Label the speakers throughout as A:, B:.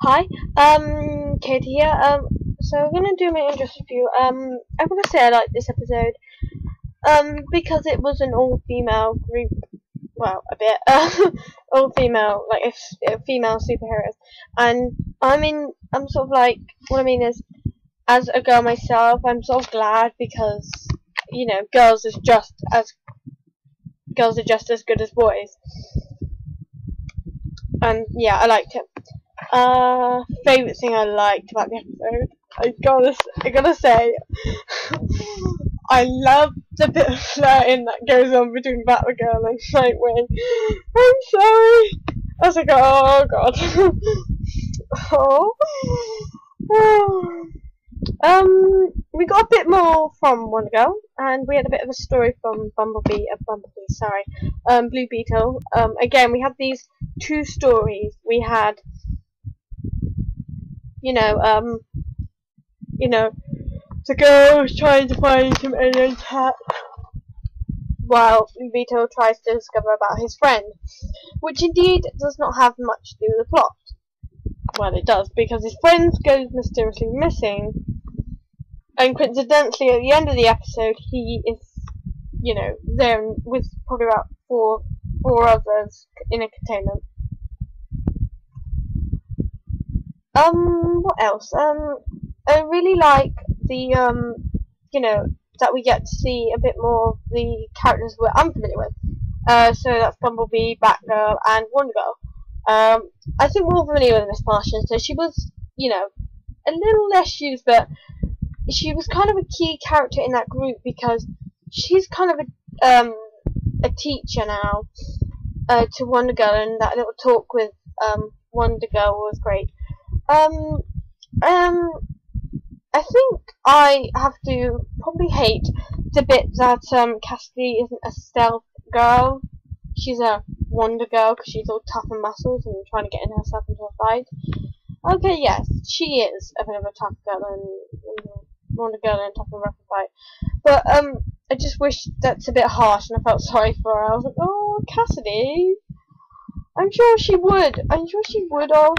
A: Hi, Katie here. So I'm gonna do my intro review. I'm gonna say I like this episode, because it was an all-female group. Well, a bit, all-female, like female superheroes, and I'm sort of like, what I mean is, as a girl myself, I'm sort of glad because, girls are just as good as boys, and yeah, I liked it. Favorite thing I liked about the episode. I gotta say, I love the bit of flirting that goes on between Batgirl and Nightwing. I'm sorry. I was like, oh god. oh. We got a bit more from Wonder Girl, and we had a bit of a story from Blue Beetle. Again, we had these two stories. We had, you know, um, the girl was trying to find some alien cat, while Beetle tries to discover about his friend, which indeed does not have much to do with the plot. Well, it does, because his friend goes mysteriously missing, and coincidentally, at the end of the episode, he is, there with probably about four others in a containment. What else? I really like the, that we get to see a bit more of the characters we're unfamiliar with. So that's Bumblebee, Batgirl, and Wonder Girl. I think we're all familiar with Miss Martian, so she was, a little less used, but she was kind of a key character in that group because she's kind of a teacher now to Wonder Girl, and that little talk with Wonder Girl was great. I think I have to probably hate the bit that Cassidy isn't a stealth girl. She's a Wonder Girl because she's all tough and muscles and trying to get in herself into a fight. Okay, yes, she is a bit of a tough girl and Wonder Girl and tough and rough fight. But I just wish that's a bit harsh, and I felt sorry for her. I was like, oh, Cassidy. I'm sure she would have.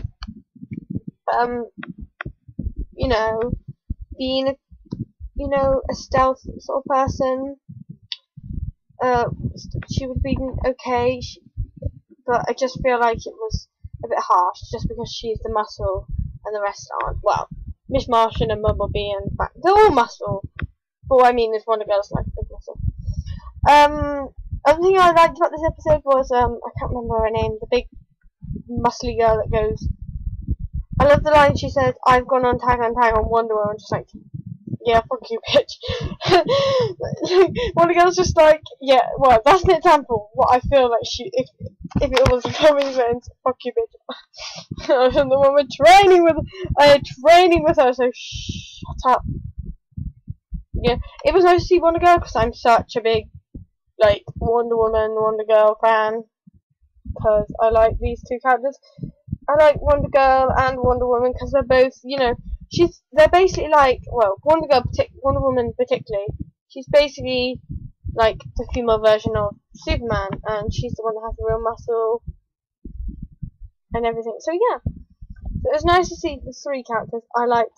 A: Being a stealth sort of person, she would be okay, but I just feel like it was a bit harsh, just because she's the muscle and the rest aren't. Well, Miss Martian and Bumblebee and they're all muscle, but what I mean is Wonder Girl's like a big muscle. Other thing I liked about this episode was, I can't remember her name, the big muscly girl that goes, I love the line she says, I've gone on tag on Wonder Woman, just like, yeah, fuck you, bitch. Wonder Girl's just like, yeah, well, that's an example. What I feel like if it was a common sense, fuck you, bitch. And the woman training with her, so shut up. Yeah, it was nice to see Wonder Girl because I'm such a big, like, Wonder Woman, Wonder Girl fan, because I like these two characters. I like Wonder Girl and Wonder Woman because they're both, they're basically like, well, Wonder Woman particularly, she's basically like the female version of Superman, and she's the one that has the real muscle and everything. So yeah, so it was nice to see the three characters. I like to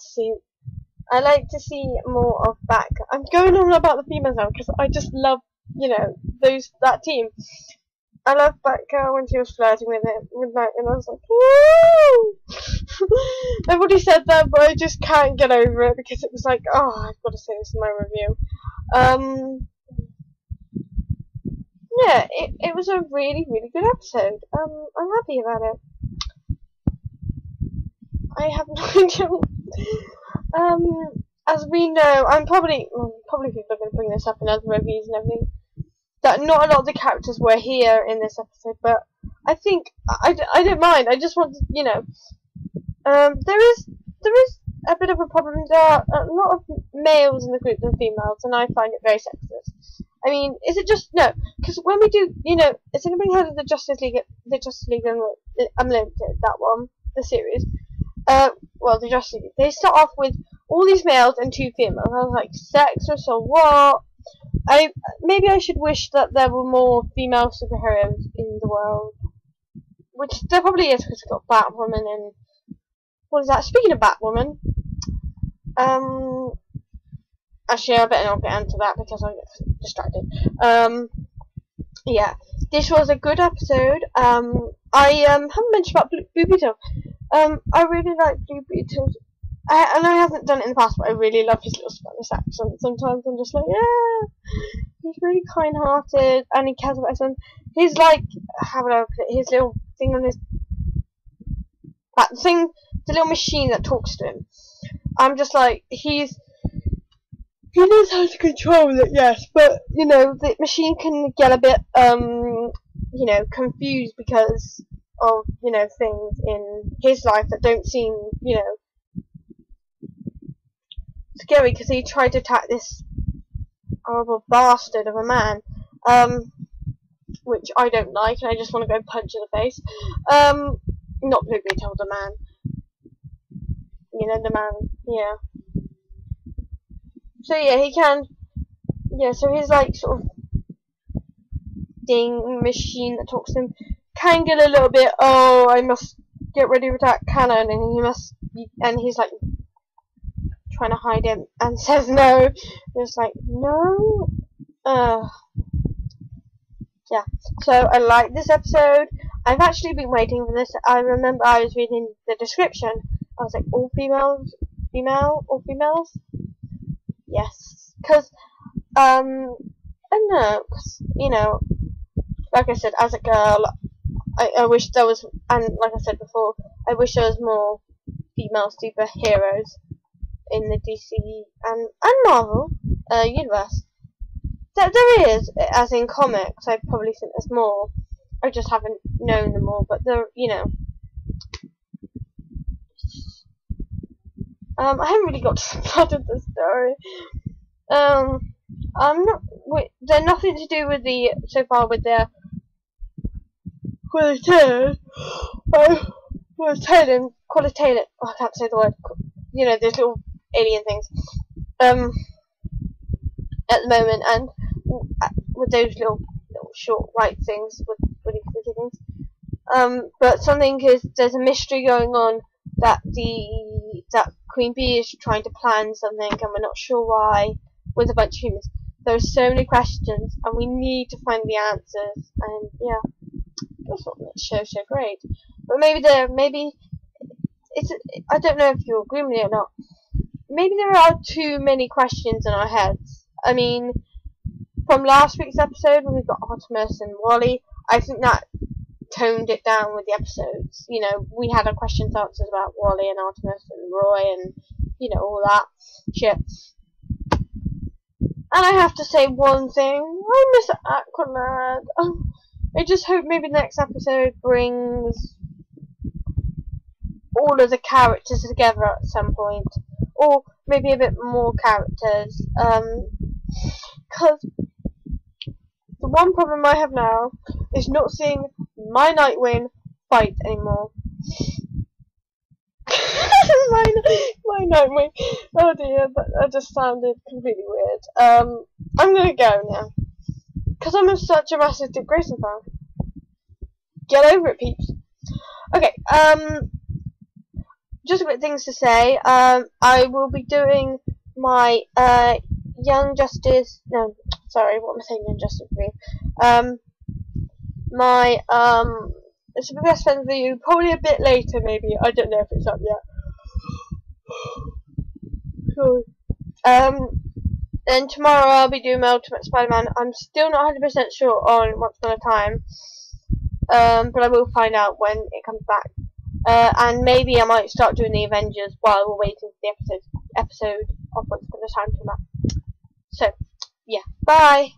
A: see more of I'm going on about the females now because I just love, that team. I love Batgirl when she was flirting with Night, and I was like, woo! Everybody said that, but I just can't get over it because it was like, oh, I've got to say this in my review. Yeah, it was a really, really good episode. I'm happy about it. I have no idea. As we know, probably people are going to bring this up in other reviews and everything, that not a lot of the characters were here in this episode, but I think I don't mind. I just want to, there is a bit of a problem. There are a lot of males in the group than females, and I find it very sexist. I mean, is it just no? Because when we do, has anybody heard of the Justice League Unlimited? That one, the series. Well, the Justice League. They start off with all these males and two females. I was like, sexist or what? Maybe I should wish that there were more female superheroes in the world, which there probably is because we've got Batwoman and what is that? Speaking of Batwoman, actually I better not get into that because I get distracted. Yeah, this was a good episode. I haven't mentioned about Blue Beetle. I really like Blue Beetle. And I haven't done it in the past, but I really love his little Spanish accent. Sometimes I'm just like, yeah, he's really kind-hearted, and he cares about his son. He's like, how would I put it? His little thing on his back, the little machine that talks to him. I'm just like, he knows how to control it, yes, but you know, the machine can get a bit, you know, confused because of, you know, things in his life that don't seem, you know, scary, because he tried to attack this horrible bastard of a man, which I don't like, and I just want to go punch in the face. Not Blue Beetle, the man. You know, the man, yeah. So yeah, he can, yeah, so he's like sort of ding machine that talks to him can get a little bit, oh, I must get ready to attack Cannon, and he must be, and he's like trying to hide him and says no. It's like, no. Yeah, so I like this episode. I've actually been waiting for this. I remember I was reading the description. I was like, all females? All females? Yes. Because, I don't know, cause, you know, like I said, as a girl, I wish there was, and like I said before, I wish there was more female superheroes in the DC and Marvel universe. There is, as in comics. I probably think there's more. I just haven't known them all, but there, you know. I haven't really got to the plot of the story. I'm not. They're nothing to do with the so far with the qualitative. Qualitative. Oh, I can't say the word. You know, those little alien things. At the moment, and with those little short white things with really pretty things. But something is, there's a mystery going on that Queen Bee is trying to plan something, and we're not sure why, with a bunch of humans. There are so many questions, and we need to find the answers. And yeah, that's what makes the show so great. But maybe it's. I don't know if you agree with me or not. Maybe there are too many questions in our heads. I mean, from last week's episode when we got Artemis and Wally, I think that toned it down with the episodes. You know, we had our questions answers about Wally and Artemis and Roy and, you know, all that shit. And I have to say one thing, I miss Aqualad. I just hope maybe the next episode brings all of the characters together at some point. Or maybe a bit more characters. Because the one problem I have now is not seeing my Nightwing fight anymore. my Nightwing. Oh dear, that just sounded completely weird. I'm gonna go now. Because I'm such a massive Dick Grayson fan. Get over it, peeps. Okay, just a bit things to say. I will be doing my Young Justice. No, sorry, what am I saying? Young Justice review. My Super Best Friends review probably a bit later, maybe. I don't know if it's up yet. Sorry. Then tomorrow I'll be doing my Ultimate Spider-Man. I'm still not 100% sure on what's going to time. But I will find out when it comes back. And maybe I might start doing the Avengers while we're waiting for the episode of what's going to time to come out. So, yeah, bye!